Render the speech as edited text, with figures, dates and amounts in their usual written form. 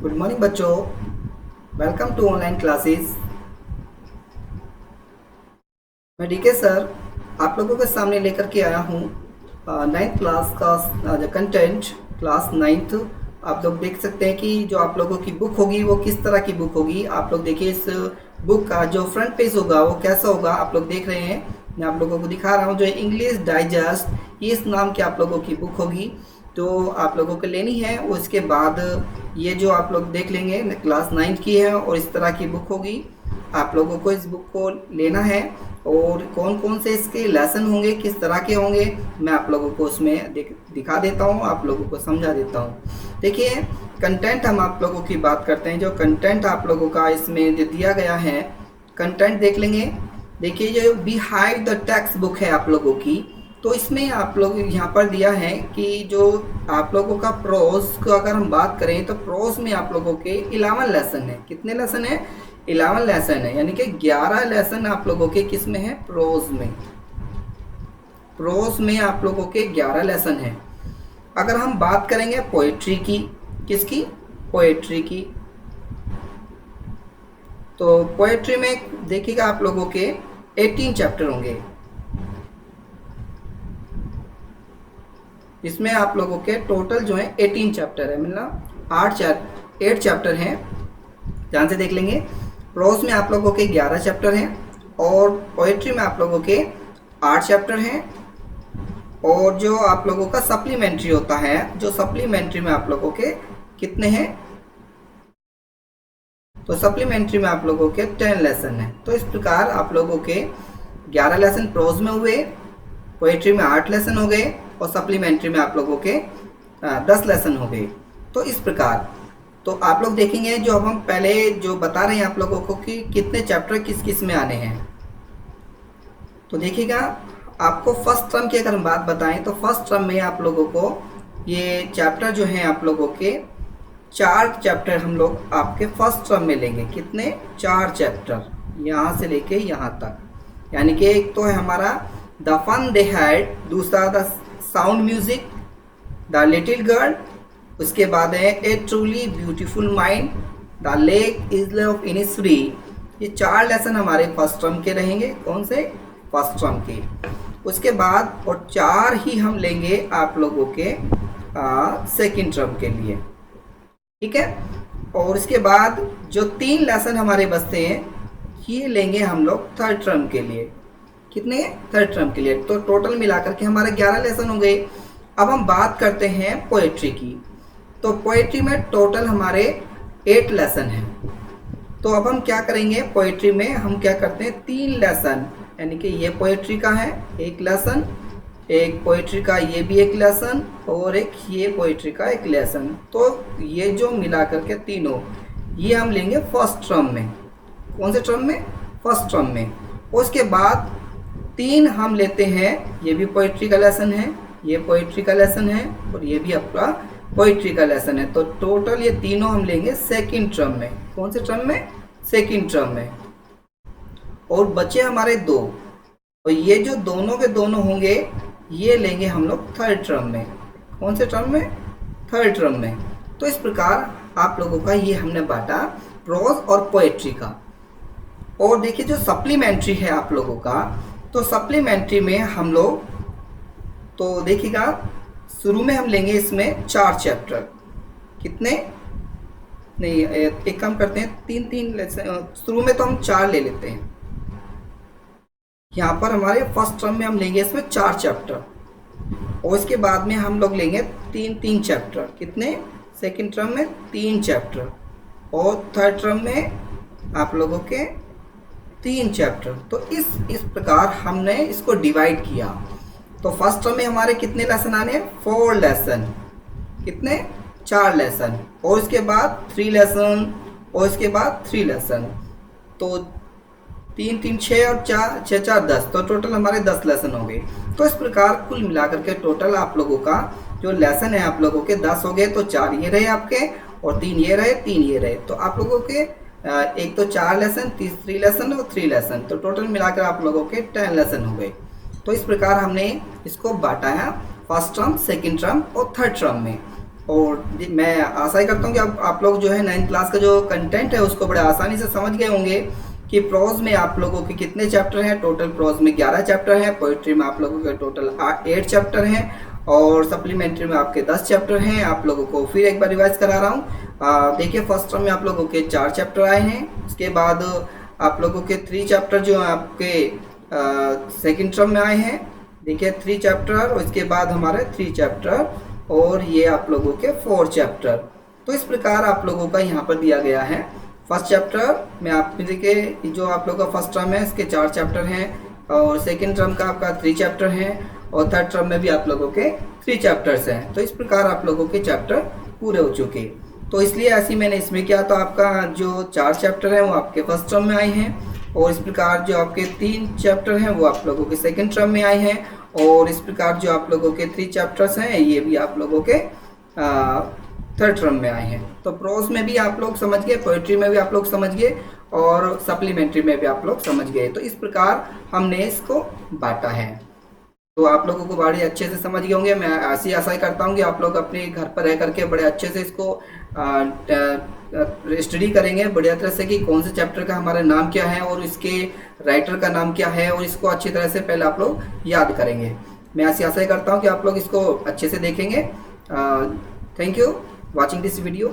Good morning बच्चों, welcome to online classes. मैं DK sir आप लोगों के सामने लेकर के आया हूँ नाइन्थ क्लास का जो कंटेंट क्लास नाइन्थ। आप लोग देख सकते हैं कि जो आप लोगों की बुक होगी वो किस तरह की बुक होगी। आप लोग देखिए इस बुक का जो फ्रंट पेज होगा वो कैसा होगा आप लोग देख रहे हैं। मैं आप लोगों को दिखा रहा हूँ जो इंग्लिश डाइजेस्ट इस नाम की आप लोगों की बुक होगी, तो आप लोगों को लेनी है। उसके बाद ये जो आप लोग देख लेंगे क्लास नाइन्थ की है और इस तरह की बुक होगी। आप लोगों को इस बुक को लेना है और कौन कौन से इसके लेसन होंगे, किस तरह के होंगे, मैं आप लोगों को उसमें दिखा देता हूँ, आप लोगों को समझा देता हूँ। देखिए कंटेंट हम आप लोगों की बात करते हैं। जो कंटेंट आप लोगों का इसमें जो दिया गया है कंटेंट देख लेंगे। देखिए जो बिहाइंड द टेक्स्ट बुक है आप लोगों की, तो इसमें आप लोग यहाँ पर दिया है कि जो आप लोगों का प्रोज को अगर हम बात करें तो प्रोज में आप लोगों के 11 लेसन है। कितने लेसन है? 11 लेसन है, यानी कि 11 लेसन आप लोगों के किस में है? प्रोज में। प्रोज में आप लोगों के 11 लेसन है। अगर हम बात करेंगे पोएट्री की, किसकी? पोएट्री की, तो पोएट्री में देखिएगा आप लोगों के 18 चैप्टर होंगे। इसमें आप लोगों के टोटल जो है 18 चैप्टर है, मतलब 8 चैप्टर हैं। ध्यान से देख लेंगे। प्रोज में आप लोगों के 11 चैप्टर हैं और पोएट्री में आप लोगों के 8 चैप्टर हैं। और जो आप लोगों का सप्लीमेंट्री होता है, जो सप्लीमेंट्री में आप लोगों के कितने हैं? तो सप्लीमेंट्री में आप लोगों के 10 लेसन है। तो इस प्रकार आप लोगों के 11 लेसन प्रोज में हुए, पोएट्री में 8 लेसन हो गए और सप्लीमेंट्री में आप लोगों के 10 लेसन हो गए। तो इस प्रकार तो आप लोग देखेंगे जो अब हम पहले जो बता रहे हैं आप लोगों को कि कितने चैप्टर किस किस में आने हैं। तो देखिएगा आपको फर्स्ट टर्म की अगर हम बात बताएं तो फर्स्ट टर्म में आप लोगों को ये चैप्टर जो हैं आप लोगों के 4 चैप्टर हम लोग आपके फर्स्ट टर्म में लेंगे। कितने? 4 चैप्टर, यहाँ से लेके यहाँ तक। यानी कि एक तो है हमारा द फन दे हैड, दूसरा the sound music, the little girl, उसके बाद है a truly beautiful mind, the lake is of Innisfree. ये 4 लेसन हमारे फर्स्ट टर्म के रहेंगे। कौन से? फर्स्ट टर्म के। उसके बाद और 4 ही हम लेंगे आप लोगों के सेकंड टर्म के लिए, ठीक है। और उसके बाद जो 3 लेसन हमारे बचते हैं ये लेंगे हम लोग थर्ड टर्म के लिए। कितने? थर्ड टर्म के लिए। तो टोटल मिलाकर के हमारे 11 लेसन हो गए। अब हम बात करते हैं पोएट्री की। तो पोएट्री में टोटल हमारे 8 लेसन हैं। तो अब हम क्या करेंगे? पोएट्री में हम क्या करते हैं? 3 लेसन, यानी कि ये पोएट्री का है 1 लेसन, एक पोएट्री का ये भी 1 लेसन और एक ये पोएट्री का 1 लेसन। तो ये जो मिला करके तीनों ये हम लेंगे फर्स्ट टर्म में। कौन से टर्म में? फर्स्ट टर्म में। उसके बाद 3 हम लेते हैं, ये भी पोएट्री का लेसन है, ये पोएट्री का लेसन है और ये भी आपका पोएट्री का लेसन है। तो टोटल ये तीनों हम लेंगे सेकंड टर्म में। कौन से टर्म में? सेकंड टर्म में। और बचे हमारे 2, और ये जो दोनों के दोनों होंगे ये लेंगे हम लोग थर्ड टर्म में। कौन से टर्म में? थर्ड टर्म में। तो इस प्रकार आप लोगों का ये हमने बांटा प्रोज और पोएट्री का। और देखिए जो सप्लीमेंट्री है आप लोगों का, तो सप्लीमेंट्री में हम लोग तो देखिएगा शुरू में हम लेंगे इसमें 4 चैप्टर। कितने? नहीं, एक काम करते हैं, 3 लेसन शुरू में तो हम 4 ले लेते हैं। यहाँ पर हमारे फर्स्ट टर्म में हम लेंगे इसमें 4 चैप्टर और इसके बाद में हम लोग लेंगे 3 चैप्टर। कितने? सेकंड टर्म में 3 चैप्टर और थर्ड टर्म में आप लोगों के 3 चैप्टर। तो इस प्रकार हमने इसको डिवाइड किया। तो फर्स्ट टर्म में हमारे कितने लेसन आने हैं? 4 लेसन। कितने? 4 लेसन और इसके बाद 3 लेसन और इसके बाद 3 लेसन। तो 3 3 6 और 4 6 4 10, तो टोटल हमारे 10 लेसन हो गए। तो इस प्रकार कुल मिलाकर के टोटल आप लोगों का जो लेसन है आप लोगों के 10 हो गए। तो 4 ये रहे आपके और 3 ये रहे, 3 ये रहे। तो आप लोगों के एक तो 4 लेसन, 3 लेसन और 3 लेसन, तो टोटल मिलाकर आप लोगों के 10 लेसन हो गए। तो इस प्रकार हमने इसको बांटा है फर्स्ट टर्म, सेकंड टर्म और थर्ड टर्म में। और मैं आशा ही करता हूँ कि आप लोग जो है 9th क्लास का जो कंटेंट है उसको बड़े आसानी से समझ गए होंगे कि प्रोज में आप लोगों के कितने चैप्टर हैं। टोटल प्रोज में 11 चैप्टर हैं, पोइट्री में आप लोगों के टोटल 8 चैप्टर हैं और सप्लीमेंट्री में आपके 10 चैप्टर हैं। आप लोगों को फिर एक बार रिवाइज करा रहा हूँ। देखिए फर्स्ट टर्म में आप लोगों के 4 चैप्टर आए हैं, उसके बाद आप लोगों के 3 चैप्टर जो आपके सेकेंड टर्म में आए हैं। देखिए 3 चैप्टर और इसके बाद हमारे 3 चैप्टर और ये आप लोगों के 4 चैप्टर। तो इस प्रकार आप लोगों का यहाँ पर दिया गया है। फर्स्ट चैप्टर में आप देखिए जो आप लोगों का फर्स्ट टर्म है इसके 4 चैप्टर हैं और सेकेंड टर्म का आपका 3 चैप्टर हैं और थर्ड टर्म में भी आप लोगों के 3 चैप्टर्स हैं। तो इस प्रकार आप लोगों के चैप्टर पूरे हो चुके। तो इसलिए ऐसे मैंने इसमें किया, तो आपका जो 4 चैप्टर हैं वो आपके फर्स्ट टर्म में आए हैं और इस प्रकार जो आपके 3 चैप्टर हैं वो आप लोगों के सेकेंड टर्म में आए हैं और इस प्रकार जो आप लोगों के 3 चैप्टर्स हैं ये भी आप लोगों के थर्ड टर्म में आए हैं। तो प्रोज में भी आप लोग समझ गए, पोइट्री में भी आप लोग समझ गए और सप्लीमेंट्री में भी आप लोग समझ गए। तो इस प्रकार हमने इसको बांटा है। तो आप लोगों को बड़े अच्छे से समझ गए होंगे। मैं ऐसी आशा करता हूँ कि आप लोग अपने घर पर रह करके बड़े अच्छे से इसको स्टडी करेंगे बढ़िया तरह से कि कौन से चैप्टर का हमारा नाम क्या है और इसके राइटर का नाम क्या है और इसको अच्छी तरह से पहले आप लोग याद करेंगे। मैं ऐसी आशा करता हूँ कि आप लोग इसको अच्छे से देखेंगे। Thank you watching this video.